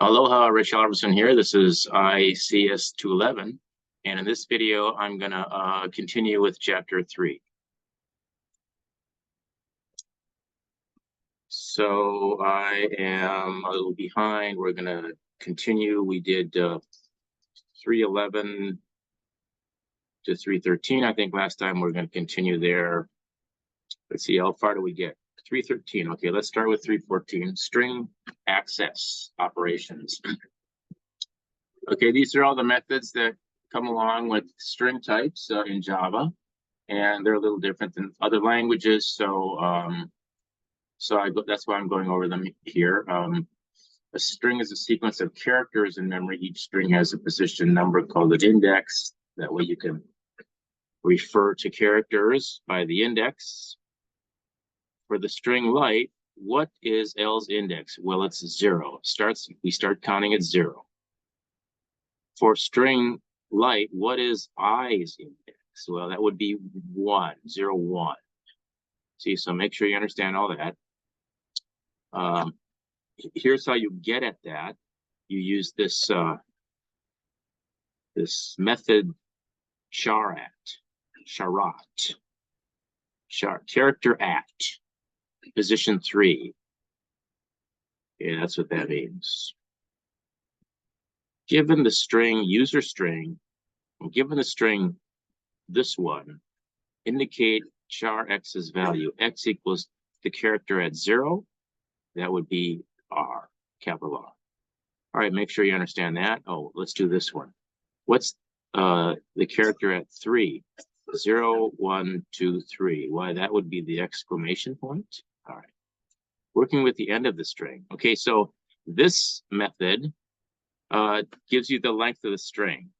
Aloha, Rich Alverson here. This is ICS211, and in this video, I'm going to continue with Chapter 3. So I am a little behind. We're going to continue. We did 311 to 313, I think, last time. We're going to continue there. Let's see, how far do we get? 313. Okay, let's start with 314. String access operations. Okay, these are all the methods that come along with string types in Java, and they're a little different than other languages. So, that's why I'm going over them here. A string is a sequence of characters in memory. Each string has a position number called an index. That way you can refer to characters by the index. For the string light, what is L's index? Well, it's 0. We start counting at 0. For string light, what is I's index? Well, that would be 1, 0, 1. See, so make sure you understand all that. Here's how you get at that. You use this this method charat, character at position 3. Yeah, that's what that means. Given the string user string, given the string this one, indicate char x's value. X equals the character at 0. That would be R, capital R. All right, make sure you understand that. Oh, let's do this one. What's the character at 3? 0, 1, 2, 3. Why, that would be the exclamation point. All right. Working with the end of the string. Okay, so this method gives you the length of the string.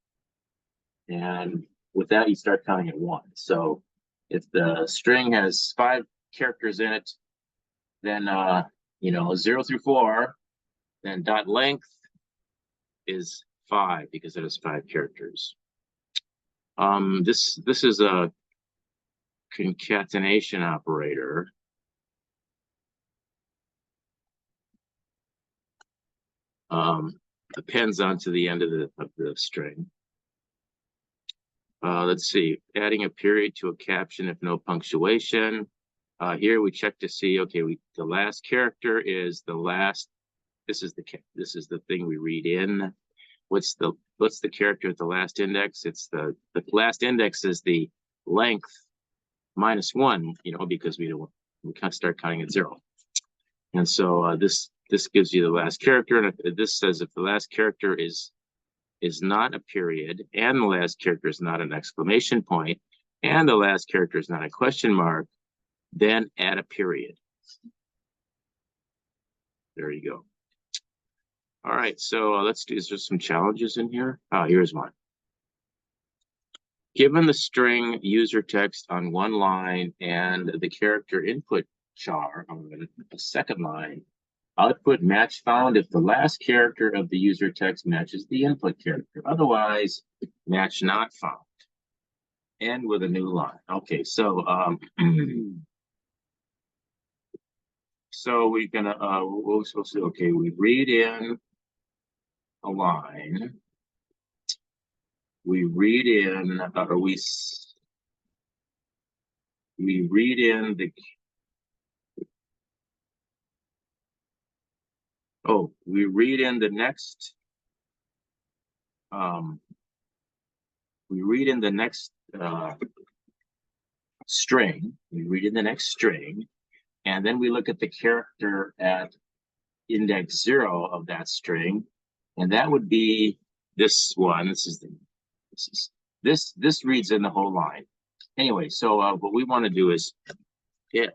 And with that, you start counting at 1. So if the string has 5 characters in it, then 0 through 4, then dot length is 5 because it has 5 characters. This is a concatenation operator. Appends onto the end of the string. Let's see, adding a period to a caption if no punctuation. Here we check to see, okay, the last character is the last. This is the thing we read in. What's the character at the last index? It's the last index is the length minus 1, because we can't start counting at 0. And so this gives you the last character, and this says if the last character is not a period, and the last character is not an exclamation point, and the last character is not a question mark, then add a period. There you go. All right, so let's do, is there some challenges in here? Oh, here's one. Given the string user text on one line and the character input char on the second line, output match found if the last character of the user text matches the input character. Otherwise, match not found. End with a new line. Okay, so so we're gonna we're supposed to, okay, we read in a line. We read in we read in the we read in the next string. We read in the next string, and then we look at the character at index 0 of that string, and that would be this one. This reads in the whole line. Anyway, so what we want to do is if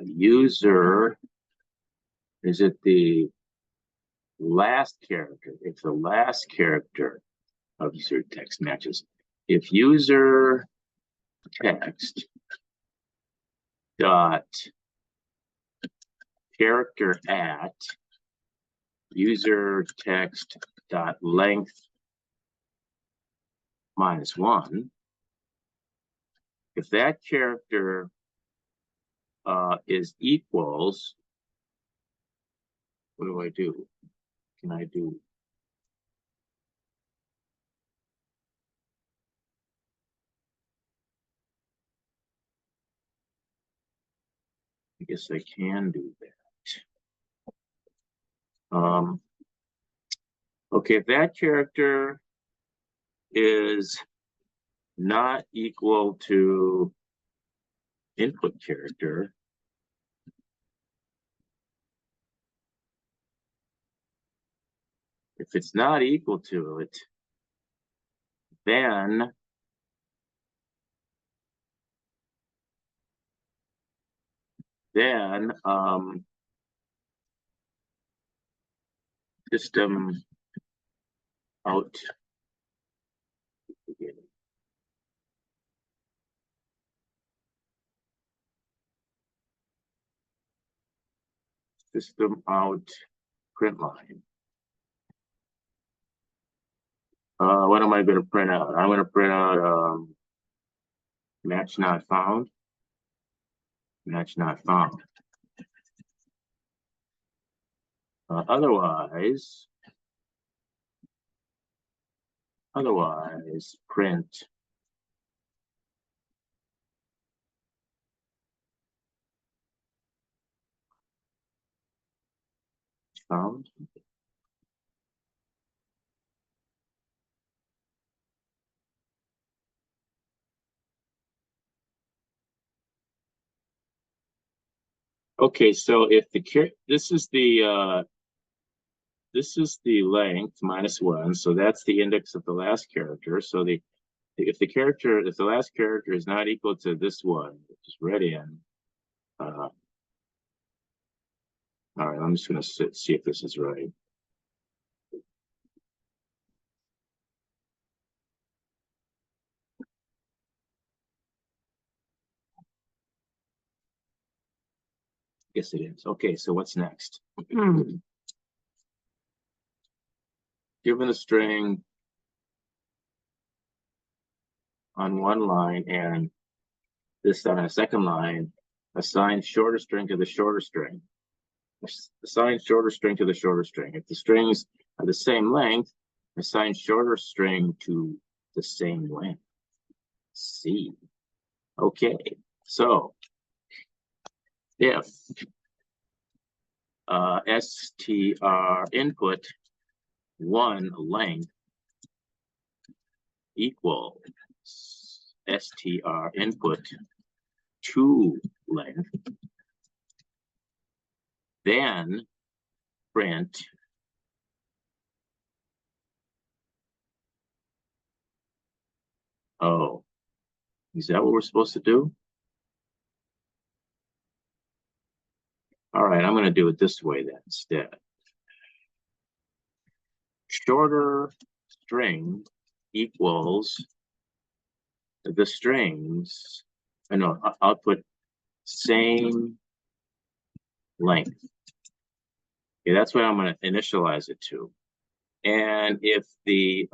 user is it the last character, if the last character of user text matches, if user text dot character at user text dot length minus 1, if that character is equals, what do I do? Can I do? I guess I can do that. Okay, if that character is not equal to input character, if it's not equal to it, then system out system out print line. What am I going to print out? I'm going to print out match not found. Match not found. Otherwise, print found. Okay, so if this is the length -1, so that's the index of the last character. So if the last character is not equal to this one, which is read in, all right, I'm just going to see if this is right. Yes, it is. Okay, so what's next? Given a string on one line and this on a second line, assign shorter string to the shorter string. Assign shorter string to the shorter string. If the strings are the same length, assign shorter string to the same length. C. Okay, so if str input 1 length equals str input 2 length, then print oh, is that what we're supposed to do? All right, I'm going to do it this way then instead. Shorter string equals the strings, output same length. Okay, that's what I'm going to initialize it to. And if the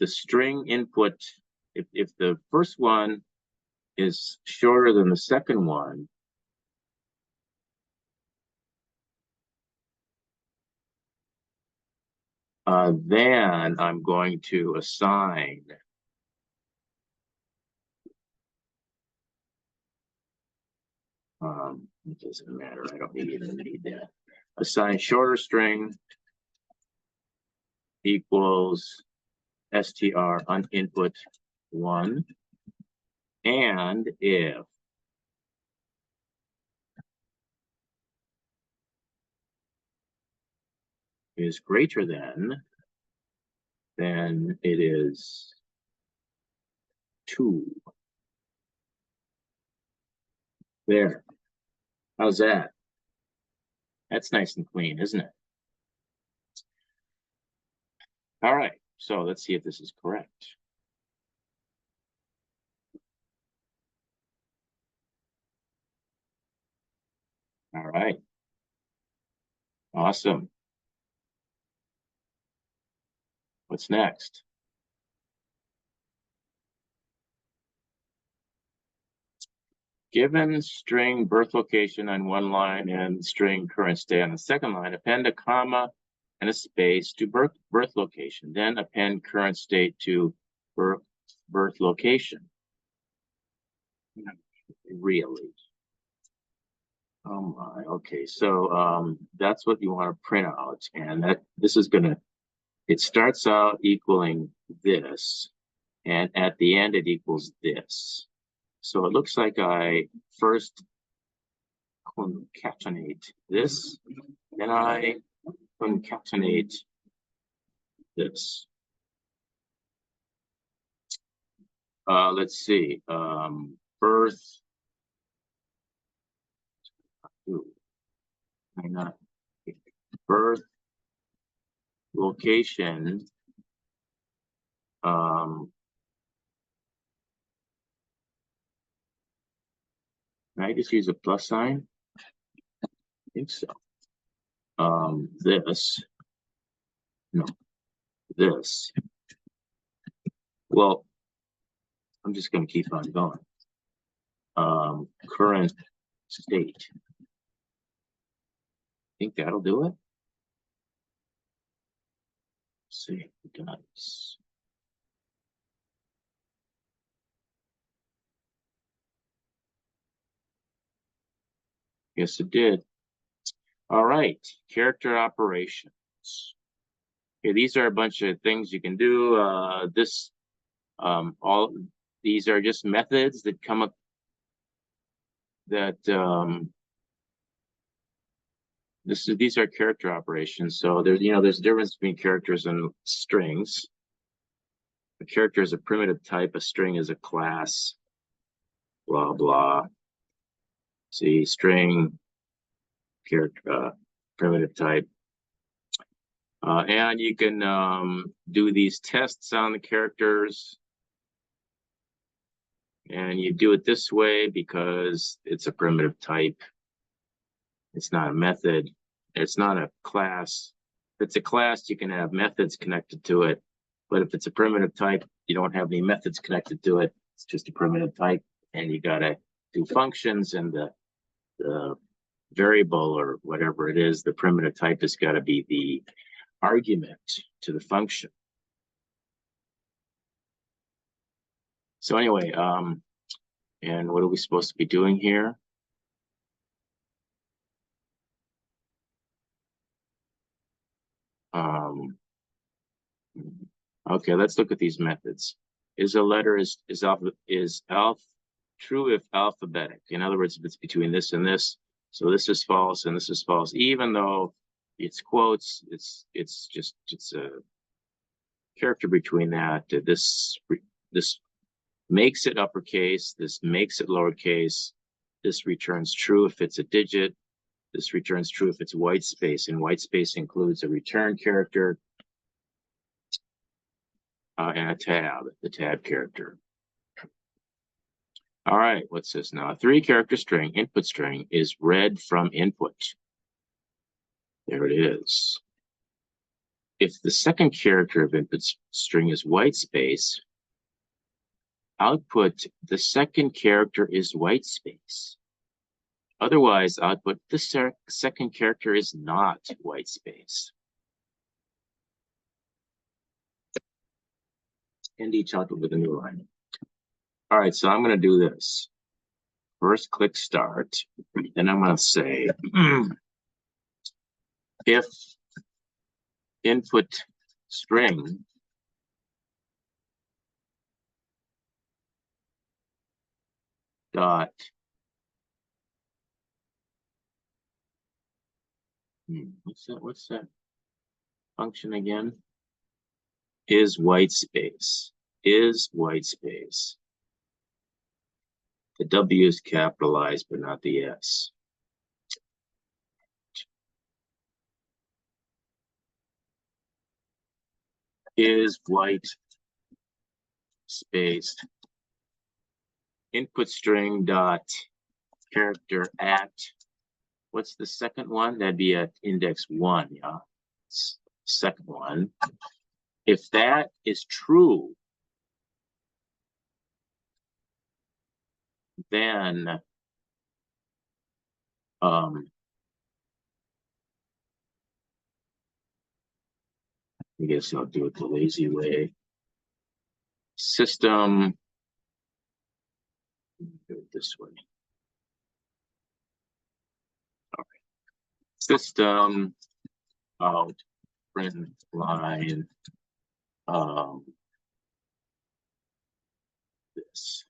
string input, if the first one is shorter than the second one, then I'm going to assign it doesn't matter. I don't even need that. Assign shorter string equals str on input 1, and if is greater than, then it is 2. There. How's that? That's nice and clean, isn't it? All right, so let's see if this is correct. All right. Awesome. What's next? Given string birth location on one line and string current state on the second line, append a comma and a space to birth location. Then append current state to birth location. Really? Oh my, okay, so that's what you want to print out, and this is gonna, it starts out equaling this, and at the end it equals this. So it looks like I first concatenate this, then I concatenate this. Let's see, birth. Birth location. Can I just use a plus sign? I think so. This. Well, I'm just going to keep on going. Current state. Think that'll do it? Let's see, it does. Yes, it did. All right, character operations. Okay, these are a bunch of things you can do. All these are just methods that come up that these are character operations. So there's a difference between characters and strings. A character is a primitive type, a string is a class, blah blah. See, string, character, primitive type. And you can do these tests on the characters. And you do it this way because it's a primitive type. It's not a method. It's not a class. If it's a class, you can have methods connected to it. But if it's a primitive type, you don't have any methods connected to it. It's just a primitive type. And you got to do functions, and the variable or whatever it is, the primitive type has got to be the argument to the function. So anyway, and what are we supposed to be doing here? Okay, let's look at these methods. Is a letter is true if alphabetic? In other words, if it's between this and this, so this is false and this is false, even though it's quotes, it's a character between that. This makes it uppercase, this makes it lowercase, this returns true if it's a digit, this returns true if it's white space, and white space includes a return character and a tab, the tab character. All right, what's this now? A 3-character string, input string, is read from input. There it is. If the second character of input string is white space, output, the second character is white space. Otherwise, output, the second character is not white space. And each output with a new line. All right, so I'm going to do this. First, click start. Then I'm going to say, if input string dot what's that function again? Is white space. Is white space. The W is capitalized, but not the S. Is white space. Input string dot character at, what's the second one? That'd be at index 1, yeah. Second one. If that is true, then Um, I guess I'll do it the lazy way. System, do it this way. Okay. System out print line this.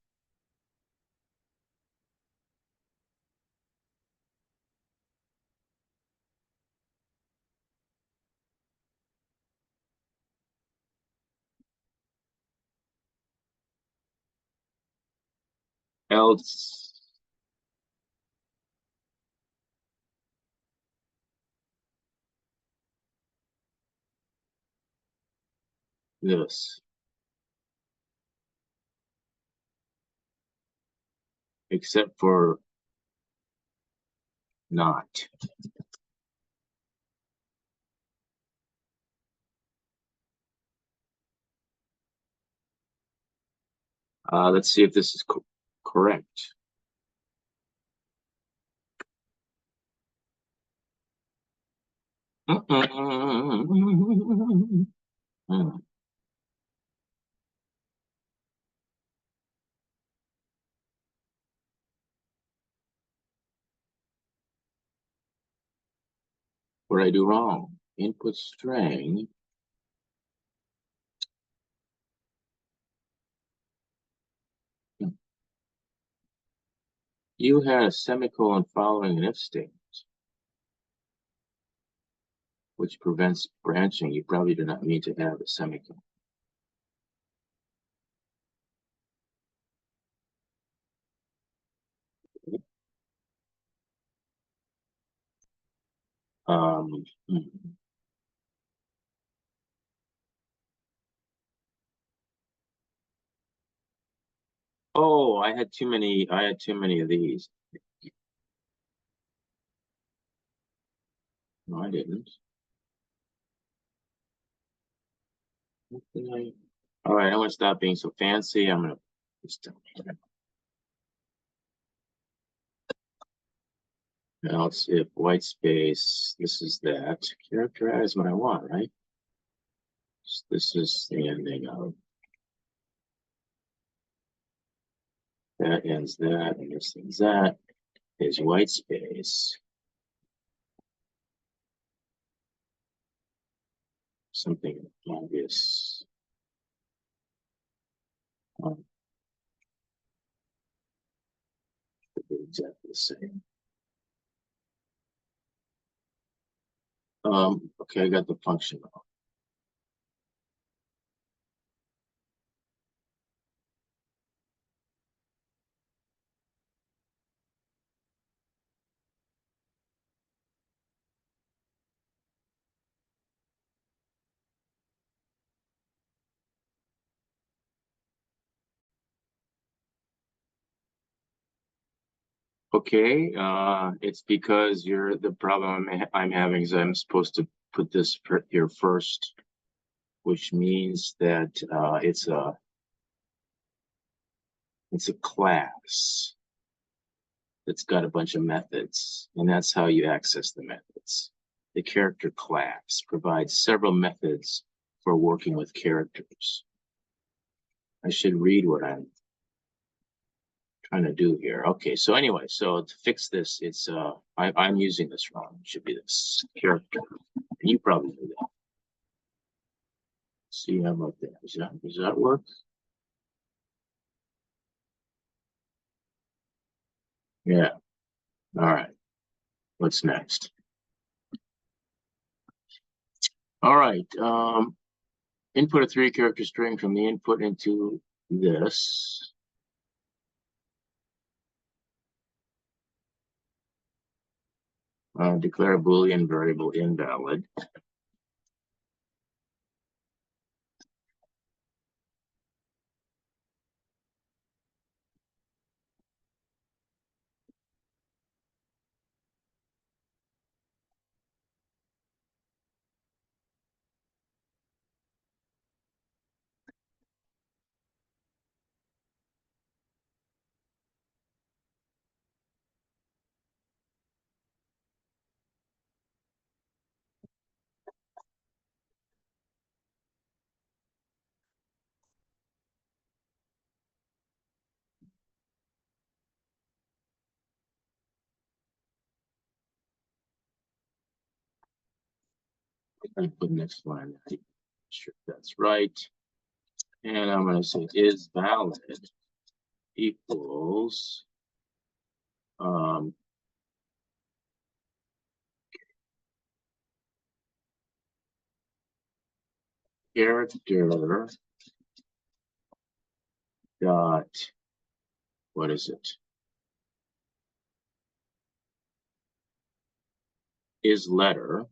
Else this, except for not. Let's see if this is correct. What did I do wrong? Input string. You had a semicolon following an if statement, which prevents branching. You probably do not need to have a semicolon. Um, oh, I had too many. I had too many of these. No, I didn't. All right, I'm gonna stop being so fancy. I'm gonna just now let's see if white space. This is that. Characterize what I want, right? This is the ending of that ends that, and this ends that. Is white space. Something obvious. Could be exactly the same. Okay, I got the function now. Okay, it's because you're the problem I'm having is I'm supposed to put this here first, which means that it's a class that's got a bunch of methods, and that's how you access the methods. The character class provides several methods for working with characters. I should read what I'm trying to do here. Okay, so anyway, so to fix this, it's I'm using this wrong. It should be this character. You probably knew that. See how about that? Does that work? Yeah. All right. What's next? All right. Input a 3-character string from the input into this. Declare a Boolean variable invalid. I put next line. Sure that's right. And I'm going to say is valid equals character dot, what is it? Is letter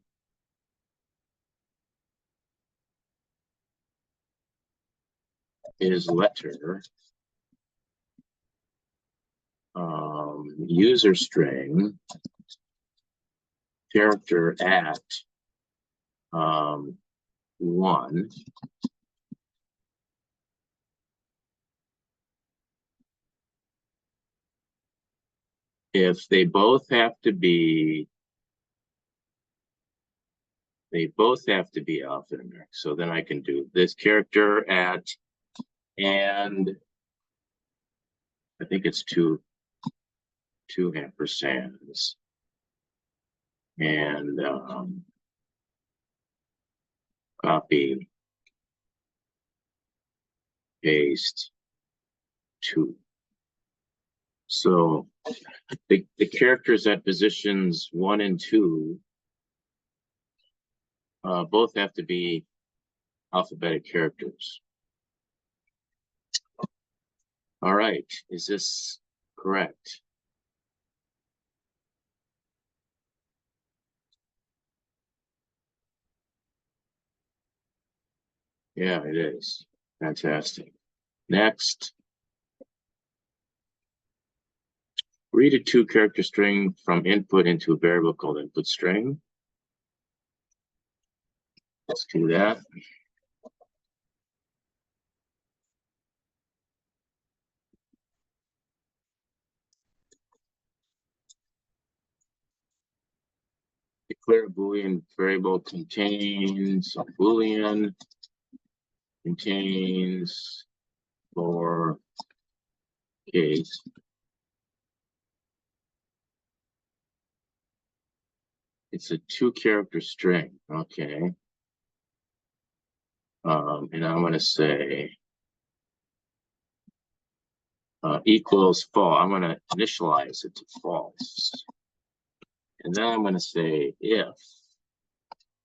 user string character at 1. If they both have to be alphanumeric. So then I can do this character at, and I think it's two ampersands, and copy, paste 2. So the characters at positions 1 and 2 both have to be alphabetic characters. All right, is this correct? Yeah, it is. Fantastic. Next. Read a 2-character string from input into a variable called input string. Let's do that. Declare a Boolean variable contains a Boolean contains lower case. It's a 2-character string. Okay. And I'm going to say equals false. I'm going to initialize it to false. And then I'm going to say if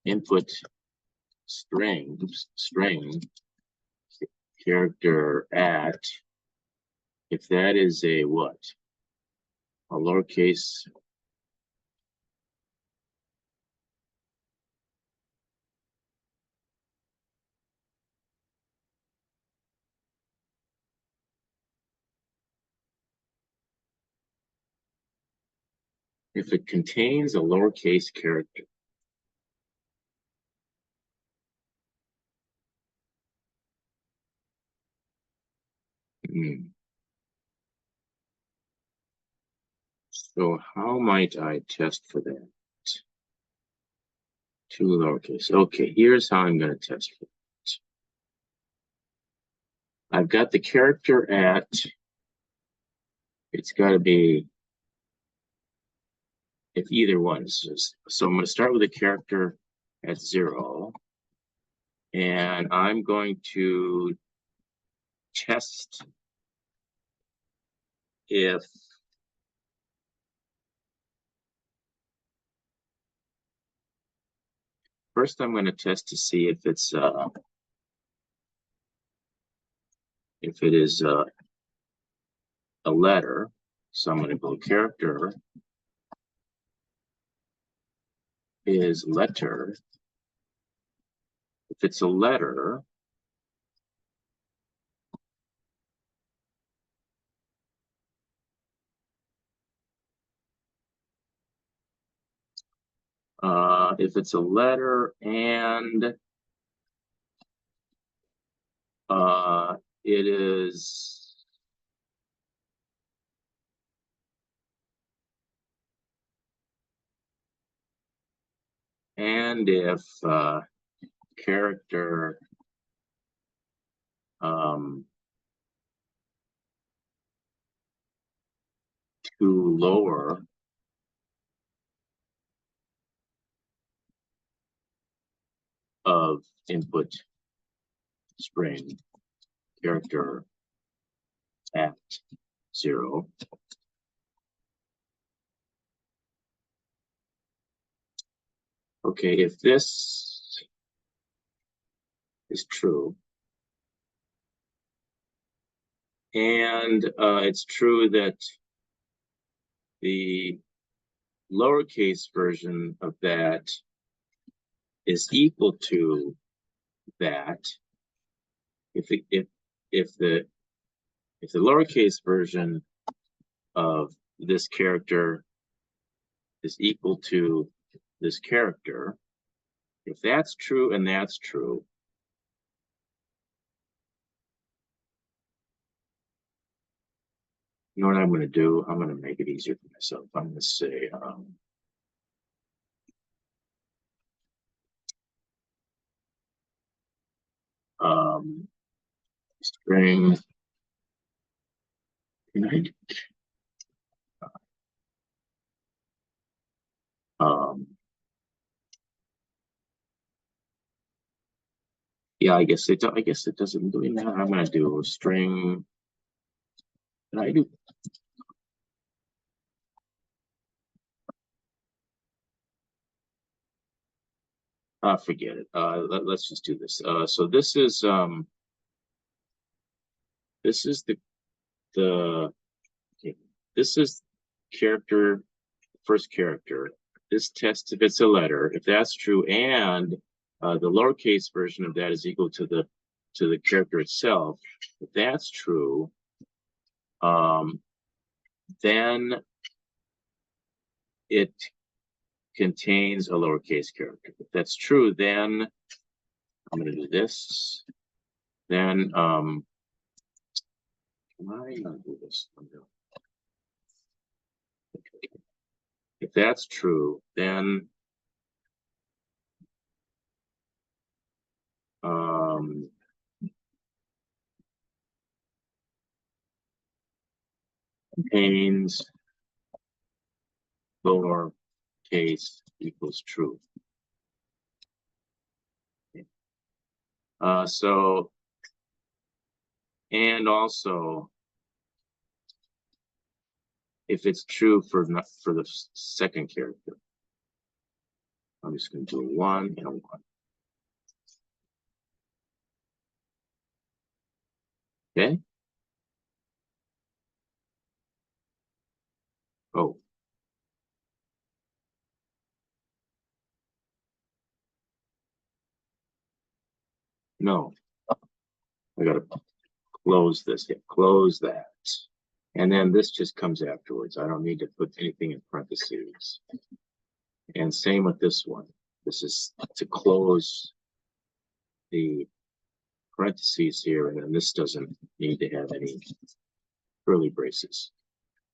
input string character at, if that is a what? A lowercase. If it contains a lowercase character. So how might I test for that? 2 lowercase. Okay, here's how I'm going to test for that. I've got the character at, it's got to be, if either one is just, so I'm going to start with a character at 0, and I'm going to test if first I'm going to test to see if it's if it is a letter. So I'm going to go character is letter. If it's a letter, if it's a letter and it is and if character to lower of input string character at 0. Okay, if this is true, and it's true that the lowercase version of that is equal to that, if the lowercase version of this character is equal to this character, if that's true and that's true, you know what I'm going to do? I'm going to make it easier for myself. I'm going to say string. Can I do, yeah, I guess it doesn't do that. I'm going to do a string. Can I do? Forget it. Let's just do this. So this is the okay, this is character, first character. This tests if it's a letter. If that's true, and the lowercase version of that is equal to the character itself. If that's true, then it contains a lowercase character. If that's true, then I'm going to do this. Then can I do this? If that's true, then contains lowercase equals true. So, and also, if it's true for the second character, I'm just going to do 1 and 1. Okay. Oh. No. I got to close this. Yeah, close that. And then this just comes afterwards. I don't need to put anything in parentheses. And same with this one. This is to close the parentheses here, and then this doesn't need to have any curly braces.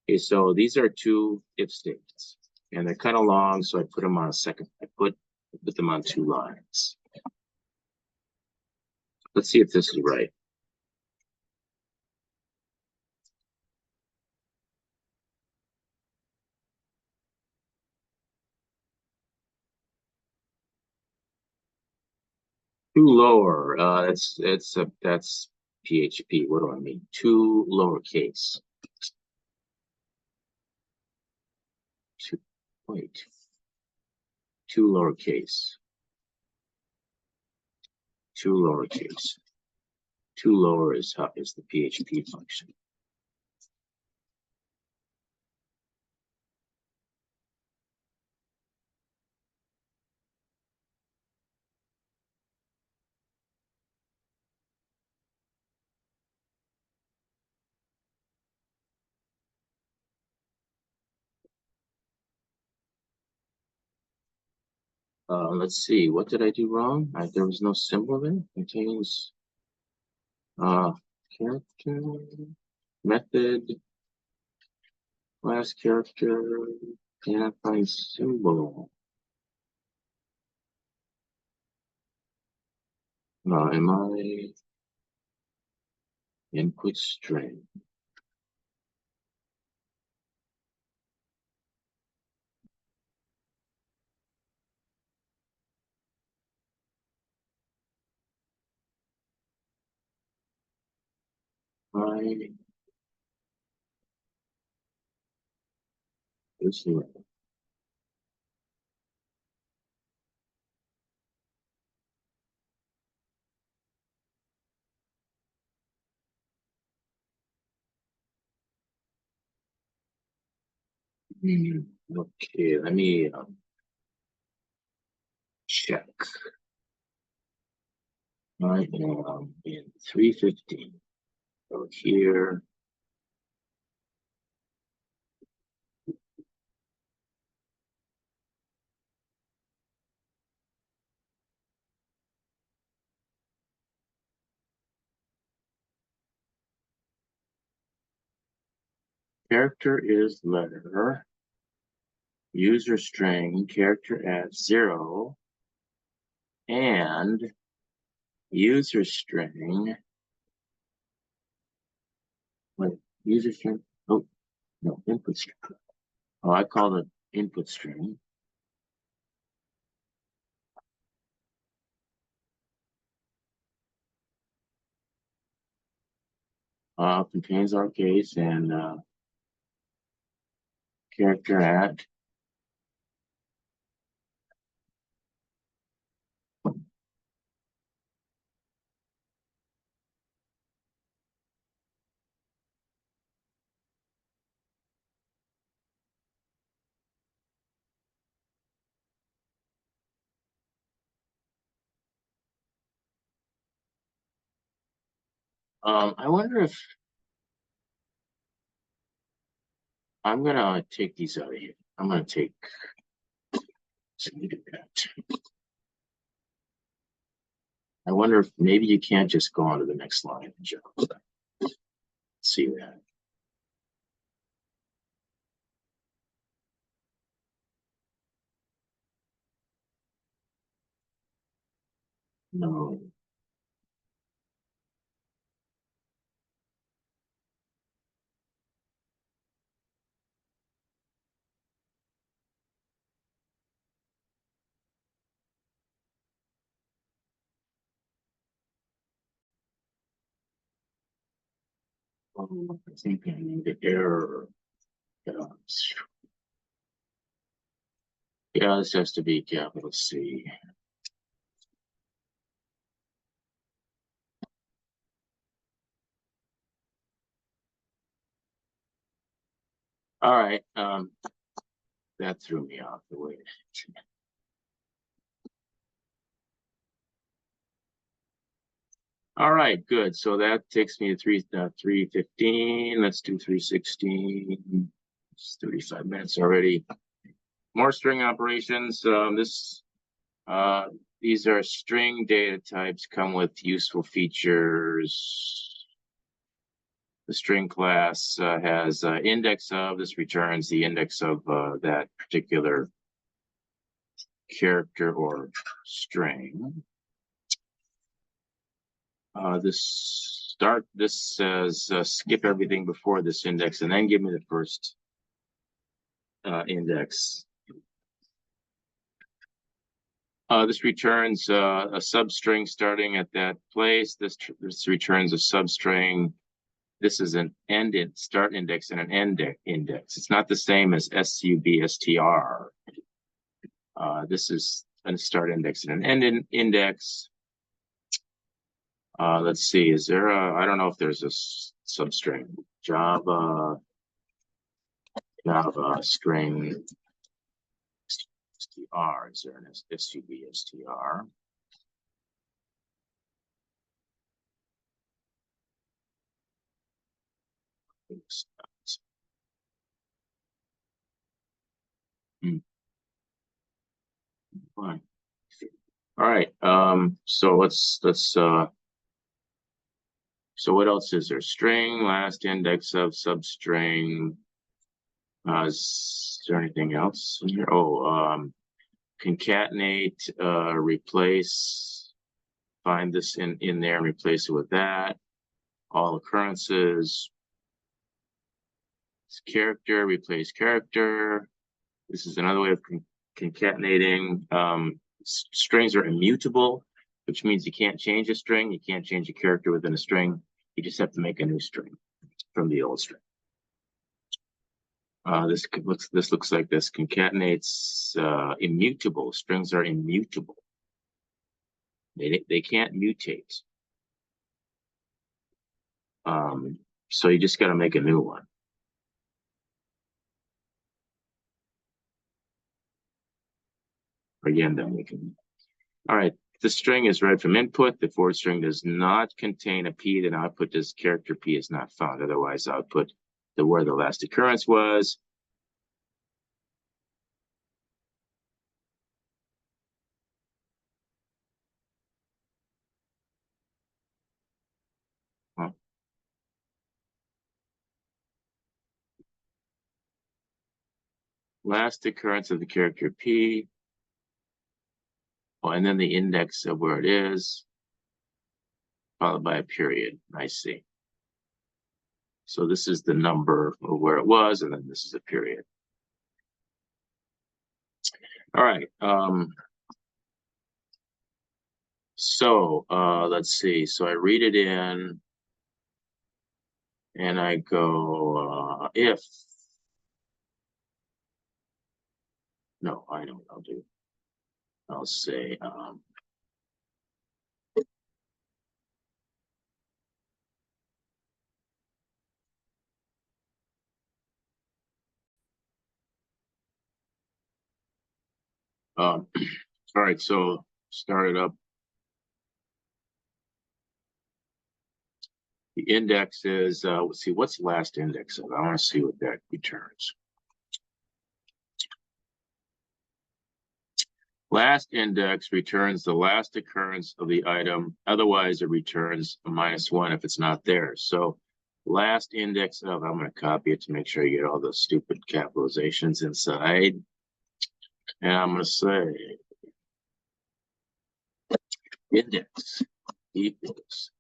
Okay, so these are two if statements, and they're kind of long, so I put them on a second. I put them on 2 lines. Let's see if this is right. Two lower. That's PHP. What do I mean? Two lowercase. Wait. Two lowercase. Two lowercase. Two lower is the PHP function. Let's see. What did I do wrong? There was no symbol there. Contains character, method, class character, can't find symbol. Am I input string? This one. Okay, let me check. I am in 315. Go here. Character is letter. User string, character at 0. And user string. Wait, user string. Oh, no, input string. Oh, I call it input string. Contains our case and character at. I wonder if I'm gonna take these out of here. I'm gonna take. I wonder if maybe you can't just go on to the next line and jump. See that. No. I think I need the error. Yeah, this has to be capital C. All right. That threw me off the way. All right, good. So that takes me to 315. Let's do 316. It's 35 minutes already. More string operations. These are string data types, come with useful features. The string class has index of. This returns the index of that particular character or string. This says skip everything before this index and then give me the first index. This returns a substring starting at that place. This returns a substring. This is an start index and an end index. It's not the same as SUBSTR. This is a start index and an end index. Let's see, is there I don't know if there's a substring. Java string str. Is there an SUBSTR? Fine. All right. So so what else is there? String, last index of substring. Is there anything else in here? Oh, concatenate, replace, find this in there and replace it with that. All occurrences. Character, replace character. This is another way of concatenating. Strings are immutable, which means you can't change a string. You can't change a character within a string. You just have to make a new string. from the old string. This looks like this concatenates immutable. Strings are immutable. They can't mutate. So you just got to make a new one. Again, then we can. All right, the string is read from input. The forward string does not contain a P. Then output this character P is not found. Otherwise, output where the last occurrence was. Huh. Last occurrence of the character P. Oh, and then the index of where it is, followed by a period. I see. So this is the number of where it was, and then this is a period. All right. So let's see. So I read it in, and I go if. No, I know what I'll do. I'll say all right. So start it up. The index is let's see, what's the last index of? I want to see what that returns. Last index returns the last occurrence of the item. Otherwise, it returns a -1 if it's not there. So last index of, I'm going to copy it to make sure you get all those stupid capitalizations inside. And I'm going to say index equals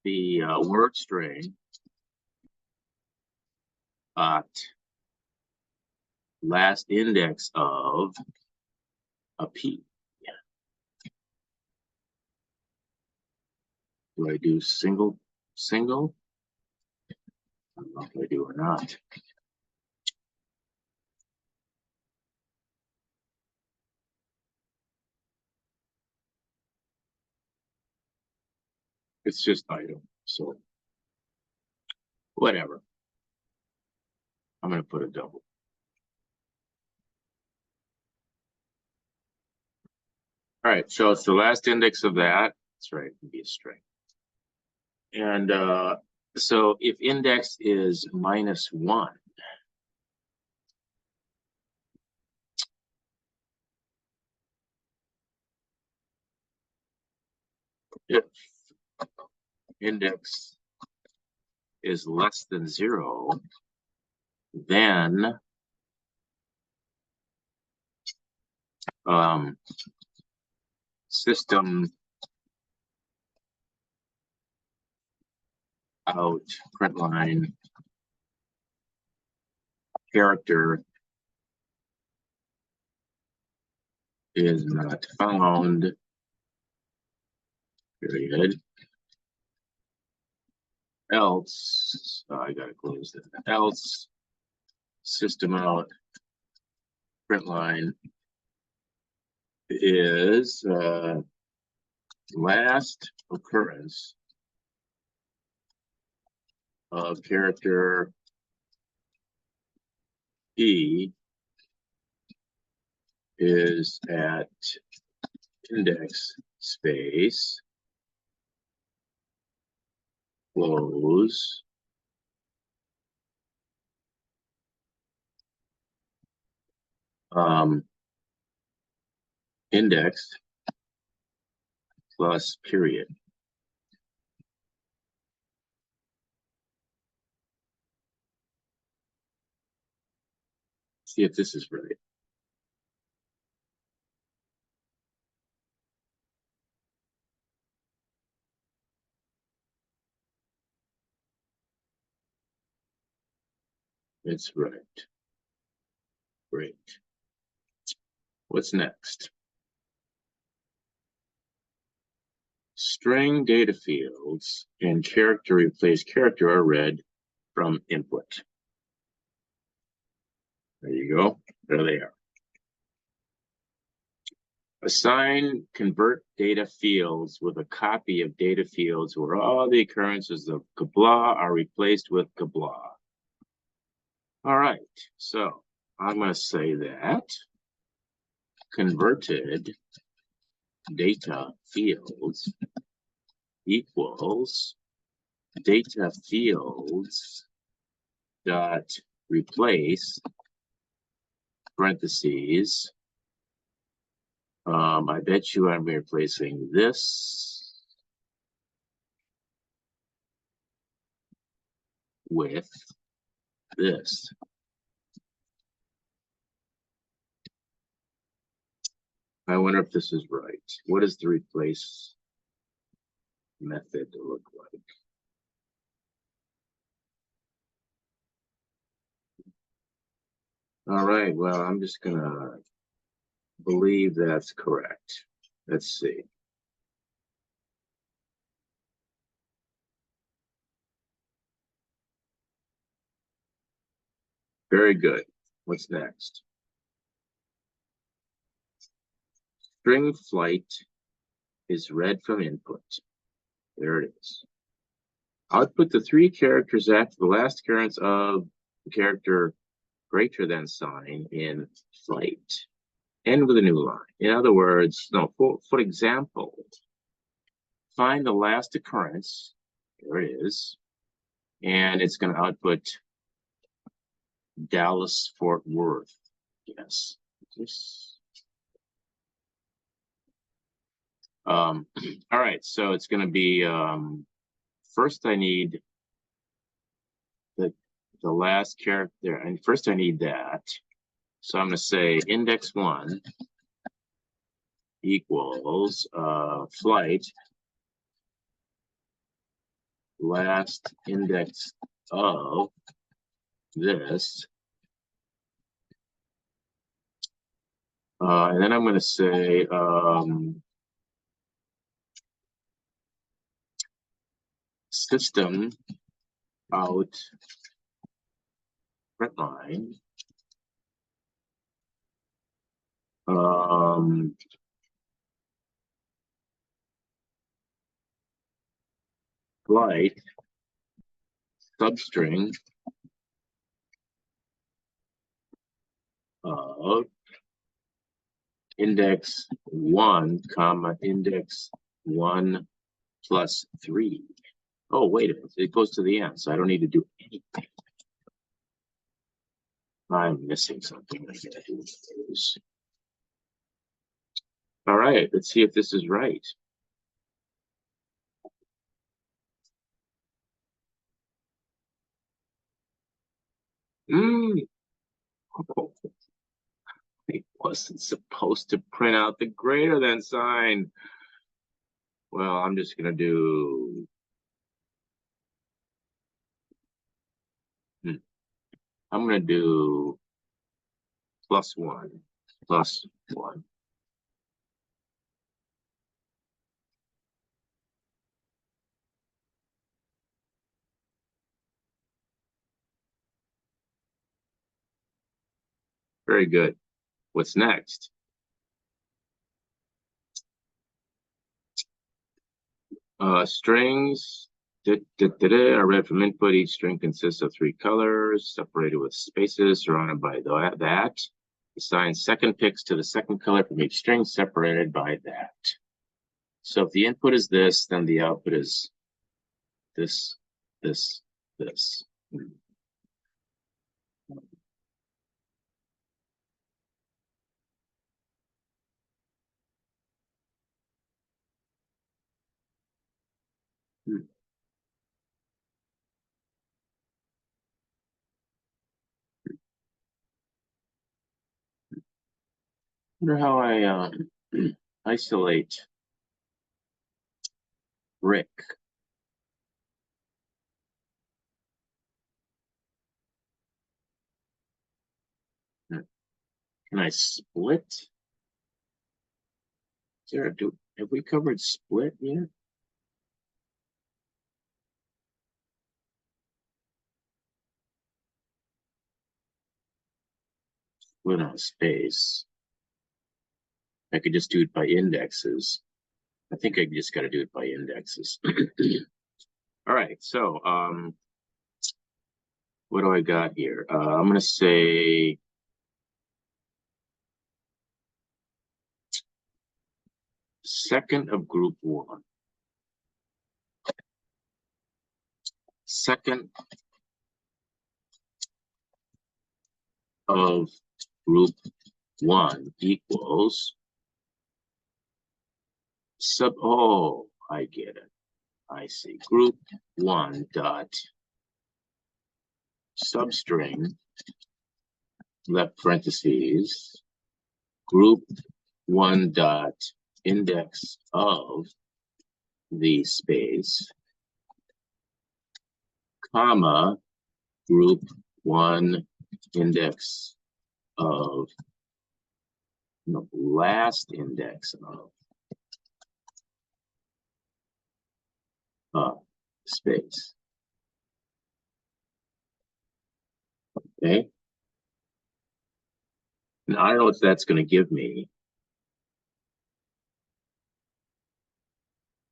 the word string at last index of a P. Do I do single? I don't know if I do or not. It's just item, so whatever. I'm going to put a double. All right, so it's the last index of that. That's right, it can be a string. And so if index is -1, if index is less than 0, then system out print line character is not found, period. Else, I gotta close that. Else system out print line is last occurrence of character E is at index space close index plus period. See if this is right. It's right. Great. What's next? String data fields and character replace character are read from input. There you go. There they are. Assign convert data fields with a copy of data fields where all the occurrences of Kabla are replaced with Kabla. All right, so I'm going to say that converted data fields equals data fields dot replace parentheses. I bet you I'm replacing this with this. I wonder if this is right. What does the replace method look like? All right, well, I'm just gonna believe that's correct. Let's see. Very good. What's next? String flight is read from input. There it is. Output the 3 characters after the last occurrence of the character greater than sign in flight. End with a new line. In other words, no, for example, find the last occurrence. There it is. And it's going to output Dallas, Fort Worth. Yes. All right, so it's going to be first I need the last character, and first I need that. So I'm going to say index 1 equals flight last index of this. And then I'm going to say system out print line flight substring of index 1 comma index 1 plus 3. Oh, wait a minute. It goes to the end, so I don't need to do anything. I'm missing something. I gotta do this. All right, let's see if this is right. Oh, it wasn't supposed to print out the greater than sign. Well, I'm just gonna do I'm gonna do +1, +1. Very good. What's next? Strings are read from input. Each string consists of 3 colors, separated with spaces, surrounded by that. Assign second picks to the second color from each string, separated by that. So if the input is this, then the output is this, this, this. Wonder how I isolate brick. Can I split? Have we covered split yet? without space. I could just do it by indexes. I think I just got to do it by indexes. All right, so what do I got here? I'm going to say second of group one. Second of group one equals oh, I get it. I see. Group one dot substring, left parentheses, group one dot index of the space, comma, group one index of, no, last index of space. Okay. And I don't know what that's going to give me.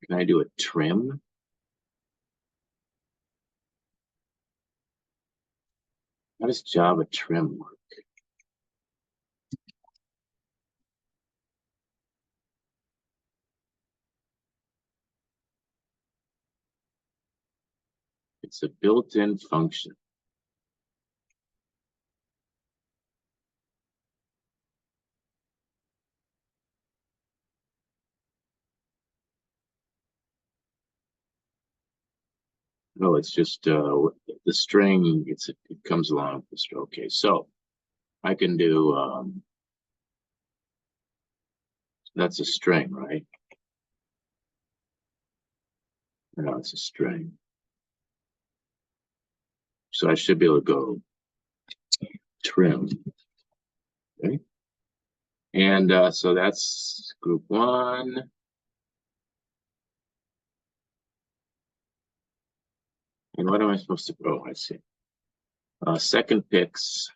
Can I do a trim? How does Java trim work? It's a built-in function. No, it's just the string. It comes along with the string. Okay, so I can do that's a string, right? No, it's a string. So I should be able to go trim. Okay. And so that's group one. And what am I supposed to, oh, I see. Second picks.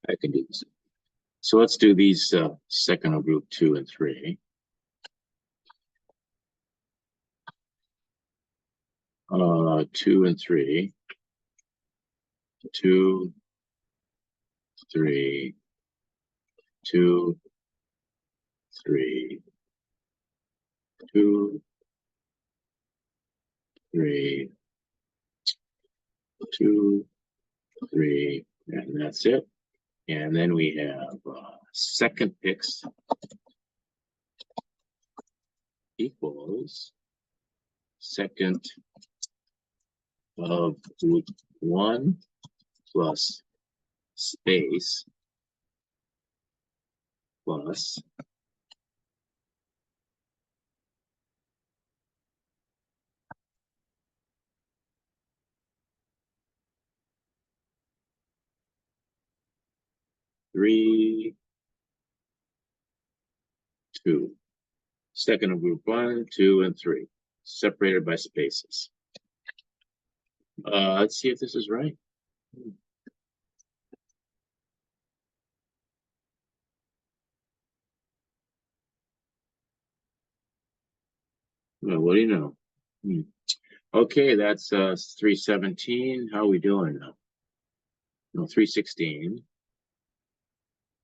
I can do this. So let's do these second of group 2 and 3. Two and three. 2, 3, 2, 3, 2, 3, 2, 3, and that's it. And then we have second picks equals second of group 1 plus space plus three, 2. Second of group 1, 2, and 3, separated by spaces. Let's see if this is right. Well, what do you know? Okay, that's 317. How are we doing now? No, 316.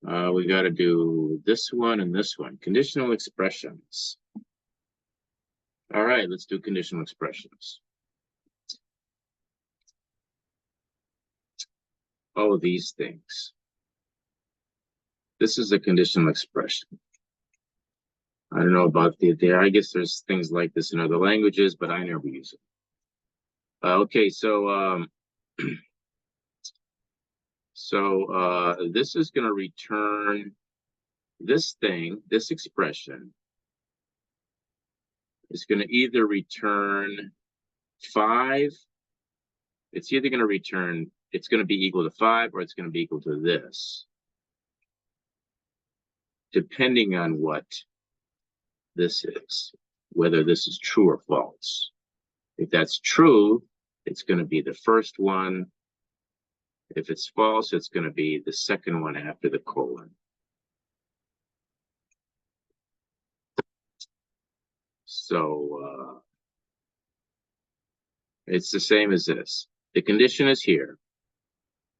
We got to do this one and this one. Conditional expressions. All right, let's do conditional expressions. All of these things. This is a conditional expression. I don't know about I guess there's things like this in other languages, but I never use it. Okay, so this is going to return this thing, this expression is going to either return 5 it's either going to return, it's going to be equal to 5 or it's going to be equal to this, depending on what this is, whether this is true or false. If that's true, it's going to be the first one. If it's false, it's going to be the second one after the colon. So it's the same as this. The condition is here.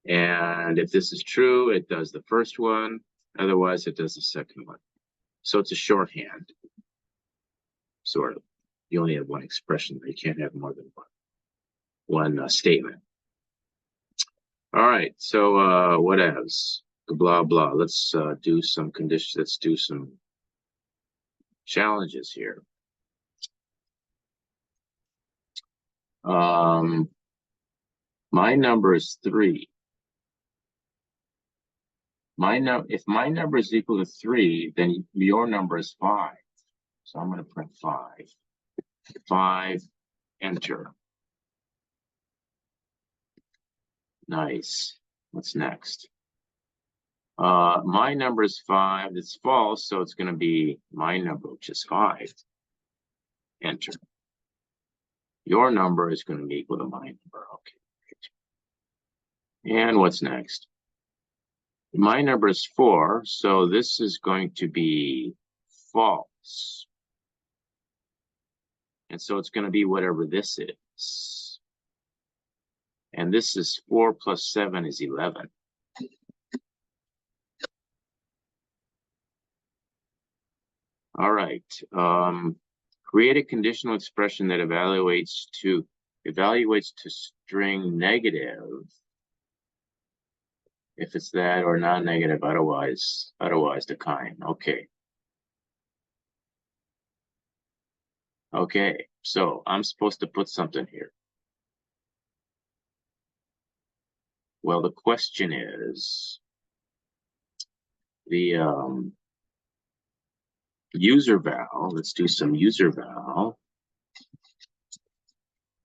And if this is true, it does the first one. Otherwise, it does the second one. So it's a shorthand, sort of. You only have one expression, but you can't have more than one statement. All right, so what else? Blah, blah. Let's do some conditions. Let's do some challenges here. My number is 3. If my number is equal to 3, then your number is 5. So I'm going to print 5. 5, enter. Nice. What's next? My number is 5. It's false, so it's going to be my number, which is 5. Enter. Your number is going to be equal to my number. Okay. And what's next? My number is 4, so this is going to be false. And so it's going to be whatever this is. And this is 4 plus 7 is 11. All right. Create a conditional expression that evaluates to string negative if it's that, or non-negative, otherwise decline. Okay. Okay, so I'm supposed to put something here. Well, the question is the user val. Let's do some user val.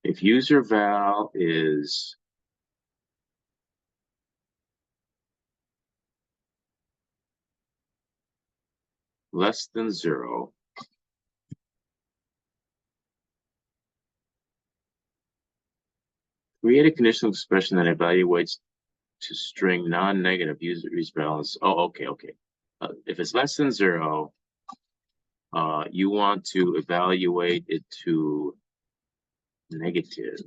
If user val is less than 0, create a conditional expression that evaluates to string non-negative user values. Oh, okay. If it's less than 0, you want to evaluate it to negative.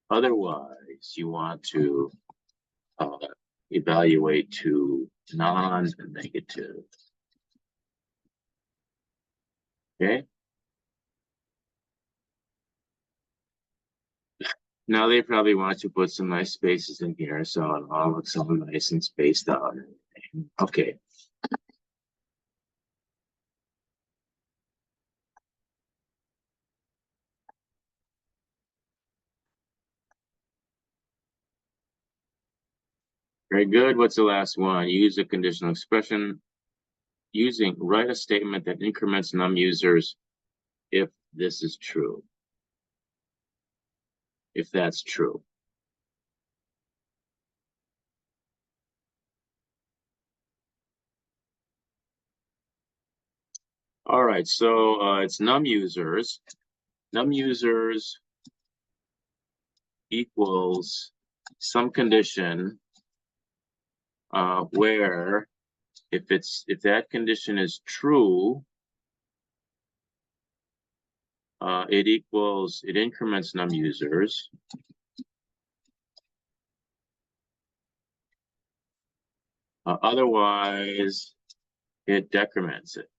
Otherwise, you want to evaluate to non-negative. Okay. Now they probably want to put some nice spaces in here, so it all looks all nice and spaced out. Okay. Very good. What's the last one? Use a conditional expression write a statement that increments num users if this is true. If that's true. All right, so it's num users. Num users equals some condition where if that condition is true, it increments num users. Otherwise, it decrements it.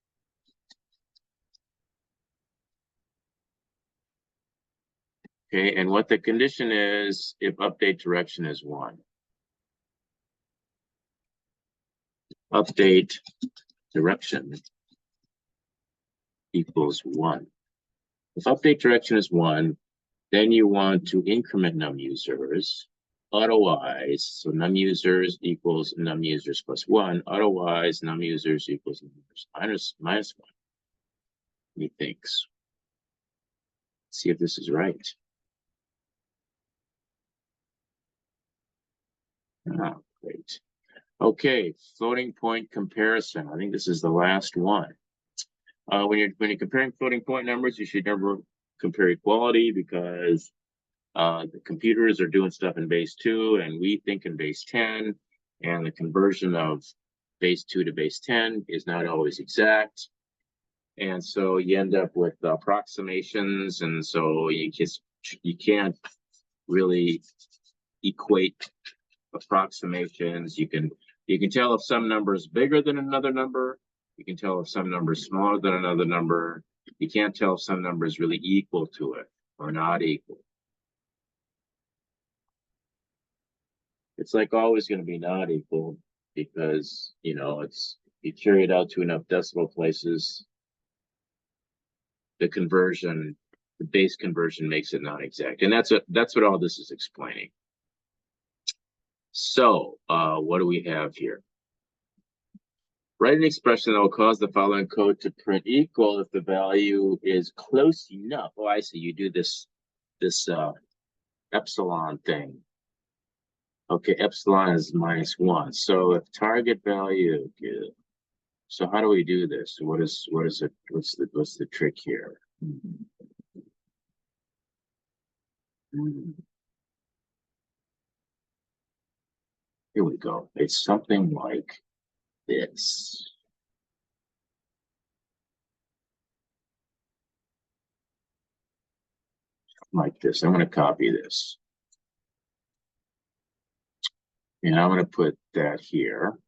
Okay, and what the condition is if update direction is 1. Update direction equals 1. If update direction is 1, then you want to increment num users. Otherwise, so num users equals num users plus 1. Otherwise, num users equals num users minus 1. He thinks. see if this is right. Ah, great. Okay, floating point comparison. I think this is the last one. When you're comparing floating point numbers, you should never compare equality because the computers are doing stuff in base 2 and we think in base 10, and the conversion of base 2 to base 10 is not always exact. And so you end up with approximations, and so you can't really equate approximations. You can tell if some number is bigger than another number. You can tell if some number is smaller than another number. You can't tell if some number is really equal to it or not equal. It's like always going to be not equal because, you know, it's, you carry it out to enough decimal places, the conversion, the base conversion makes it not exact. And that's what all this is explaining. So what do we have here? Write an expression that will cause the following code to print equal if the value is close enough. Oh, I see. You do this epsilon thing. Okay, epsilon is -1. So if target value, so how do we do this? What is it? What's the trick here? Here we go. It's something like this. Like this. I'm going to copy this. And I'm going to put that here.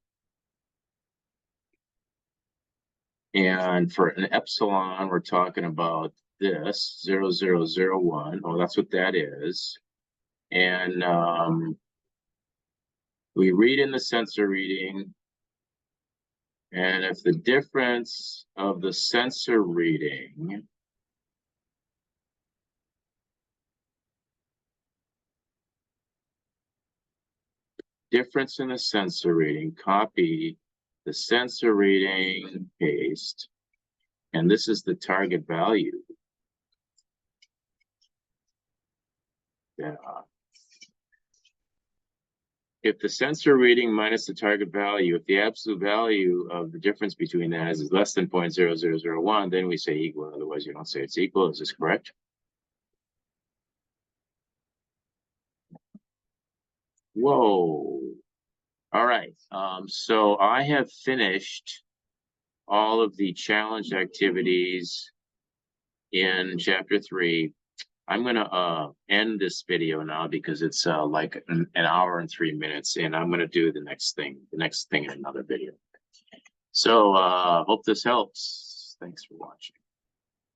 And for an epsilon, we're talking about this 0001. Oh, that's what that is. And we read in the sensor reading. And if the difference of the sensor reading difference in the sensor reading, copy the sensor reading, paste, and this is the target value. Yeah. If the sensor reading minus the target value, if the absolute value of the difference between that is less than 0.0001, then we say equal. Otherwise, you don't say it's equal. Is this correct? Whoa. All right. So I have finished all of the challenge activities in chapter 3. I'm going to end this video now because it's like an hour and 3 minutes, and I'm going to do the next thing in another video. So hope this helps. Thanks for watching.